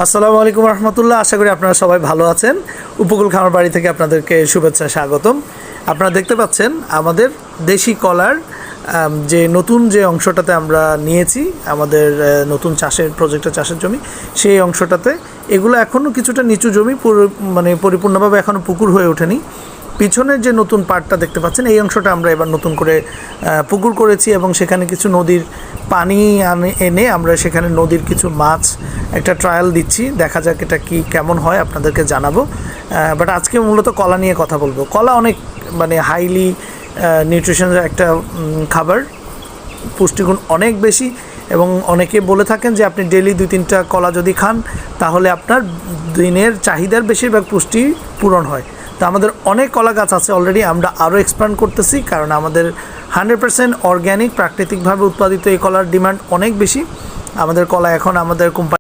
আসসালামু আলাইকুম রহমতুল্লাহ। আশা করি আপনারা সবাই ভালো আছেন। উপকূল খামার বাড়ি থেকে আপনাদেরকে শুভেচ্ছা স্বাগতম। আপনারা দেখতে পাচ্ছেন আমাদের দেশি কলার যে নতুন যে অংশটাতে আমরা নিয়েছি আমাদের নতুন চাষের প্রজেক্টে চাষের জমি, সেই অংশটাতে এগুলো এখনও কিছুটা নিচু জমি, মানে পরিপূর্ণভাবে এখনও পুকুর হয়ে ওঠেনি। পিছনের যে নতুন পার্টটা দেখতে পাচ্ছেন এই অংশটা আমরা এবার নতুন করে পুকুর করেছি এবং সেখানে কিছু নদীর পানি এনে আমরা সেখানে নদীর কিছু মাছ একটা ট্রায়াল দিচ্ছি। দেখা যাক এটা কি কেমন হয়, আপনাদেরকে জানাবো। বাট আজকে মূলত কলা নিয়ে কথা বলবো। কলা অনেক মানে হাইলি নিউট্রিশনের একটা খাবার, পুষ্টিগুণ অনেক বেশি এবং অনেকে বলে থাকেন যে আপনি ডেইলি 2-3টা কলা যদি খান তাহলে আপনার দিনের চাহিদার বেশিরভাগ পুষ্টি পূরণ হয়। তো আমাদের অনেক কলা গাছ আছে অলরেডি, আমরা আরও এক্সপ্যান্ড করতেছি কারণ আমাদের 100% অর্গ্যানিক প্রাকৃতিকভাবে উৎপাদিত এই কলার ডিমান্ড অনেক বেশি। আমাদের কলা এখন আমাদের কোম্পানি